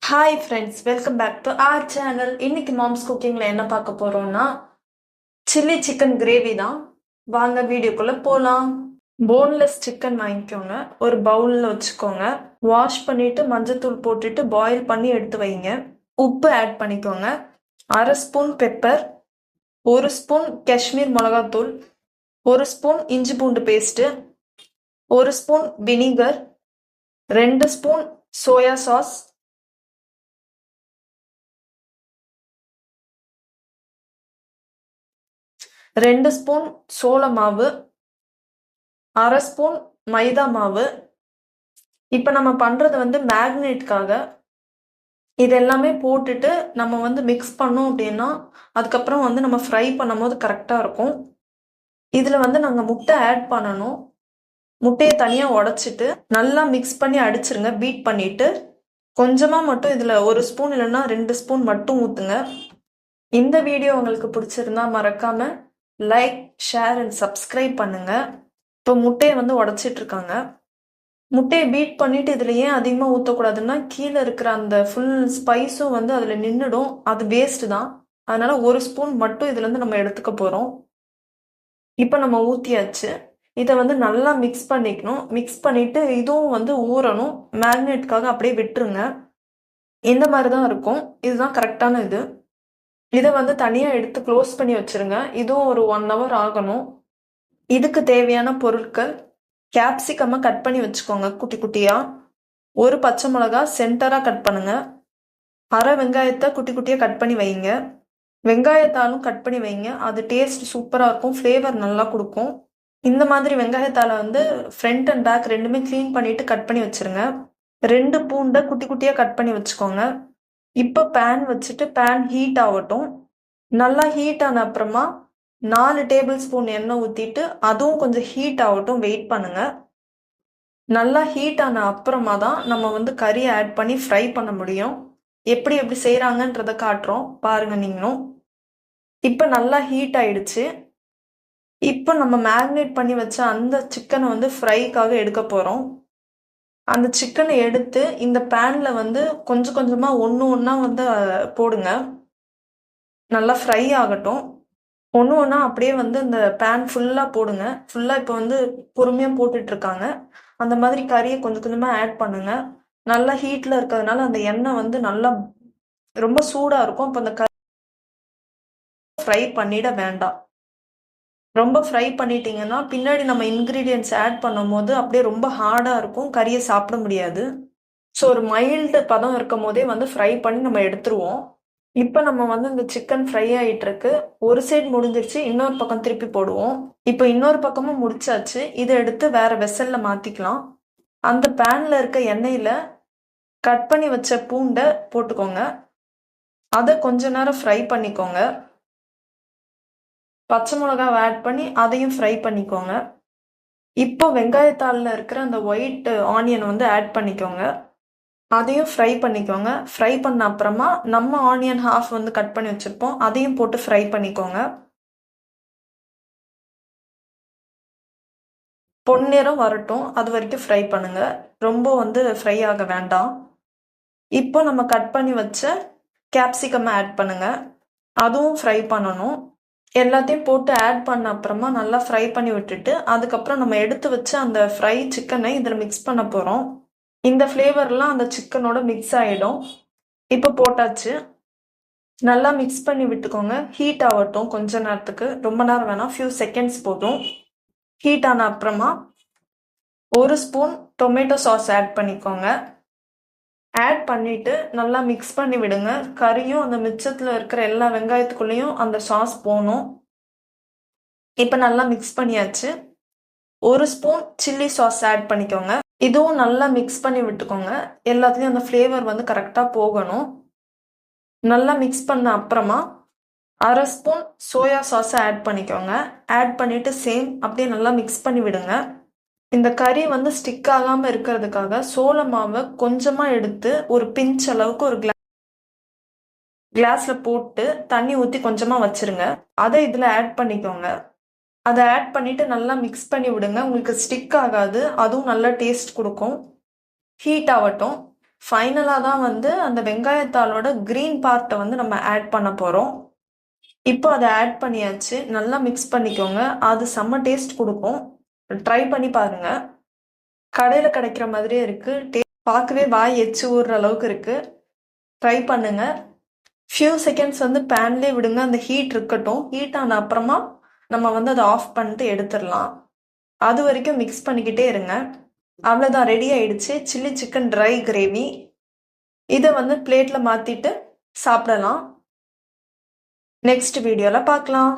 Hi friends, welcome back to our channel. இன்னைக்கு moms குக்கிங்கில் என்ன பார்க்க போகிறோம்னா சில்லி சிக்கன் கிரேவி தான். வாங்க வீடியோக்குள்ளே போகலாம். போன்லெஸ் சிக்கன் வாங்கிக்கோங்க, ஒரு பவுலில் வச்சுக்கோங்க. வாஷ் பண்ணிவிட்டு மஞ்சத்தூள் போட்டுட்டு பாயில் பண்ணி எடுத்து வைங்க. உப்பு ஆட் பண்ணிக்கோங்க. 1/2 ஸ்பூன் பெப்பர், 1 ஸ்பூன் காஷ்மீர் மிளகாத்தூள், 1 ஸ்பூன் இஞ்சி பூண்டு paste, 1 spoon vinegar, 2 spoon soya sauce, 2 spoon சோள மாவு, 1/2 ஸ்பூன் மைதா மாவு. இப்போ நம்ம பண்ணுறது மேக்னேட்காக. இது எல்லாமே போட்டுட்டு நம்ம மிக்ஸ் பண்ணோம் அப்படின்னா அதுக்கப்புறம் நம்ம ஃப்ரை பண்ணும் போது கரெக்டாக இருக்கும். இதில் நாங்கள் முட்டை ஆட் பண்ணணும். முட்டையை தனியாக உடச்சிட்டு நல்லா மிக்ஸ் பண்ணி அடிச்சிருங்க. பீட் பண்ணிவிட்டு கொஞ்சமாக மட்டும் இதில் 1 ஸ்பூன் இல்லைன்னா 2 ஸ்பூன் மட்டும் ஊற்றுங்க. இந்த வீடியோ உங்களுக்கு பிடிச்சிருந்தா மறக்காமல் லைக், ஷேர் அண்ட் சப்ஸ்கிரைப் பண்ணுங்கள். இப்போ முட்டையை உடச்சிட்டு இருக்காங்க. முட்டையை பீட் பண்ணிட்டு இதில் ஏன் அதிகமாக ஊற்றக்கூடாதுன்னா கீழே இருக்கிற அந்த ஃபுல் ஸ்பைஸும் அதில் நின்றுடும். அது வேஸ்ட்டு தான். அதனால் 1 ஸ்பூன் மட்டும் இதுலேருந்து நம்ம எடுத்துக்க போகிறோம். இப்போ நம்ம ஊற்றியாச்சு. இதை நல்லா மிக்ஸ் பண்ணிக்கணும். மிக்ஸ் பண்ணிவிட்டு இதுவும் ஊறணும். மேக்னேட்காக அப்படியே விட்டுருங்க. இந்த மாதிரி தான் இருக்கும். இதுதான் கரெக்டான இது. இதை தனியாக எடுத்து க்ளோஸ் பண்ணி வச்சுருங்க. இதுவும் ஒரு 1 hour ஆகணும். இதுக்கு தேவையான பொருட்கள்: கேப்சிகமாக கட் பண்ணி வச்சுக்கோங்க குட்டி குட்டியாக. 1 பச்சை மிளகா சென்டராக கட் பண்ணுங்க. 1/2 வெங்காயத்தை குட்டி குட்டியாக கட் பண்ணி வைங்க. வெங்காயத்தாலும் கட் பண்ணி வைங்க. அது டேஸ்ட் சூப்பராக இருக்கும், ஃப்ளேவர் நல்லா கொடுக்கும். இந்த மாதிரி வெங்காயத்தால் ஃப்ரண்ட் அண்ட் பேக் ரெண்டுமே க்ளீன் பண்ணிவிட்டு கட் பண்ணி வச்சுருங்க. 2 பூண்டை குட்டி குட்டியாக கட் பண்ணி வச்சுக்கோங்க. இப்போ பேன் வச்சுட்டு பேன் ஹீட் ஆகட்டும். நல்லா ஹீட் ஆன அப்புறமா 4 டேபிள் ஸ்பூன் எண்ணெய் ஊற்றிட்டு அதுவும் கொஞ்சம் ஹீட் ஆகட்டும், வெயிட் பண்ணுங்க. நல்லா ஹீட் ஆன அப்புறமா தான் நம்ம கறியை ஆட் பண்ணி ஃப்ரை பண்ண முடியும். எப்படி செய்கிறாங்கன்றதை காட்டுறோம், பாருங்க நீங்களும். இப்போ நல்லா ஹீட் ஆயிடுச்சு. இப்போ நம்ம மேக்னேட் பண்ணி வச்ச அந்த சிக்கனை ஃப்ரைக்காக எடுக்க போகிறோம். அந்த சிக்கனை எடுத்து இந்த பேனில் கொஞ்சம் கொஞ்சமாக ஒன்று ஒன்றா போடுங்க. நல்லா ஃப்ரை ஆகட்டும். ஒன்று ஒன்றா அப்படியே இந்த பேன் ஃபுல்லாக போடுங்க. ஃபுல்லாக இப்போ பொறுமையாக போட்டுட்ருக்காங்க. அந்த மாதிரி கறியை கொஞ்சம் கொஞ்சமாக ஆட் பண்ணுங்க. நல்லா ஹீட்டில் இருக்கிறதுனால அந்த எண்ணெய் நல்லா ரொம்ப சூடாக இருக்கும். அப்போ அந்த கறி ஃப்ரை பண்ணிட வேண்டாம். ரொம்ப ஃப்ரை பண்ணிட்டீங்கன்னா பின்னாடி நம்ம இன்க்ரீடியன்ட்ஸ் ஆட் பண்ணும் போது அப்படியே ரொம்ப ஹார்டாக இருக்கும், கறியை சாப்பிட முடியாது. ஸோ ஒரு மைல்டு பதம் இருக்கும் போதே ஃப்ரை பண்ணி நம்ம எடுத்துருவோம். இப்போ நம்ம இந்த சிக்கன் ஃப்ரை ஆகிட்டுருக்கு. ஒரு சைடு முடிஞ்சிருச்சு, இன்னொரு பக்கம் திருப்பி போடுவோம். இப்போ இன்னொரு பக்கமும் முடிச்சாச்சு. இதை எடுத்து வேற வெசலில் மாற்றிக்கலாம். அந்த பேனில் இருக்க எண்ணெயில் கட் பண்ணி வச்ச பூண்டை போட்டுக்கோங்க. அதை கொஞ்ச நேரம் ஃப்ரை பண்ணிக்கோங்க. பச்சை மிளகாவை ஆட் பண்ணி அதையும் ஃப்ரை பண்ணிக்கோங்க. இப்போ வெங்காயத்தாளில் இருக்கிற அந்த ஒயிட் ஆனியன் ஆட் பண்ணிக்கோங்க. அதையும் ஃப்ரை பண்ணிக்கோங்க. ஃப்ரை பண்ண அப்புறமா நம்ம ஆனியன் ஹாஃப் கட் பண்ணி வச்சுருப்போம், அதையும் போட்டு ஃப்ரை பண்ணிக்கோங்க. பொன்னிறம் வரட்டும், அது வரைக்கும் ஃப்ரை பண்ணுங்க. ரொம்ப ஃப்ரை ஆக வேண்டாம். இப்போ நம்ம கட் பண்ணி வச்ச கேப்சிகம் ஆட் பண்ணுங்க. அதுவும் ஃப்ரை பண்ணணும். எல்லாத்தையும் போட்டு ஆட் பண்ண அப்புறமா நல்லா ஃப்ரை பண்ணி விட்டுட்டு அதுக்கப்புறம் நம்ம எடுத்து வச்ச அந்த ஃப்ரை சிக்கனை இதில் மிக்ஸ் பண்ண போகிறோம். இந்த ஃப்ளேவர்லாம் அந்த சிக்கனோட மிக்ஸ் ஆகிடும். இப்போ போட்டாச்சு. நல்லா மிக்ஸ் பண்ணி விட்டுக்கோங்க. ஹீட் ஆகட்டும் கொஞ்ச நேரத்துக்கு, ரொம்ப நேரம் வேணாம், ஃபியூ செகண்ட்ஸ் போதும். ஹீட் ஆன அப்புறமா 1 ஸ்பூன் டொமேட்டோ சாஸ் ஆட் பண்ணிக்கோங்க. ஆட் பண்ணிவிட்டு நல்லா மிக்ஸ் பண்ணி விடுங்க. கறியும் அந்த மிச்சத்தில் இருக்கிற எல்லா வெங்காயத்துக்குள்ளேயும் அந்த சாஸ் போகணும். இப்போ நல்லா மிக்ஸ் பண்ணியாச்சு. 1 ஸ்பூன் சில்லி சாஸ் ஆட் பண்ணிக்கோங்க. இதுவும் நல்லா மிக்ஸ் பண்ணி விட்டுக்கோங்க. எல்லாத்துலேயும் அந்த ஃப்ளேவர் கரெக்டாக போகணும். நல்லா மிக்ஸ் பண்ண அப்புறமா 1/2 ஸ்பூன் சோயா சாஸை ஆட் பண்ணிக்கோங்க. ஆட் பண்ணிவிட்டு சேம் அப்படியே நல்லா மிக்ஸ் பண்ணி விடுங்க. இந்த கறி ஸ்டிக் ஆகாமல் இருக்கிறதுக்காக சோள மாவை கொஞ்சமாக எடுத்து ஒரு பிஞ்ச் அளவுக்கு ஒரு கிளாஸில் போட்டு தண்ணி ஊற்றி கொஞ்சமாக வச்சுருங்க. அதை இதில் ஆட் பண்ணிக்கோங்க. அதை ஆட் பண்ணிவிட்டு நல்லா மிக்ஸ் பண்ணி விடுங்க. உங்களுக்கு ஸ்டிக் ஆகாது, அதுவும் நல்லா டேஸ்ட் கொடுக்கும். ஹீட் ஆகட்டும். ஃபைனலாக தான் வந்து அந்த வெங்காயத்தாளோட க்ரீன் பார்ட்டை வந்து நம்ம ஆட் பண்ண போகிறோம். இப்போ அதை ஆட் பண்ணியாச்சு. நல்லா மிக்ஸ் பண்ணிக்கோங்க. அது செம்ம டேஸ்ட் கொடுக்கும். ட்ரை பண்ணி பாருங்க. கடையில் கிடைக்கிற மாதிரியே இருக்குது. பார்க்கவே வாய் எச்சு ஊறுற அளவுக்கு இருக்குது. ட்ரை பண்ணுங்க. ஃபியூ செகண்ட்ஸ் வந்து பேன்லேயே விடுங்க. அந்த ஹீட் இருக்கட்டும். ஹீட் ஆன அப்புறமா நம்ம வந்து அதை ஆஃப் பண்ணிட்டு எடுத்துடலாம். அது வரைக்கும் மிக்ஸ் பண்ணிக்கிட்டே இருங்க. அவ்வளோதான், ரெடி ஆயிடுச்சு சில்லி சிக்கன் ட்ரை கிரேவி. இதை வந்து பிளேட்டில் மாற்றிட்டு சாப்பிடலாம். நெக்ஸ்ட் வீடியோவில் பார்க்கலாம்.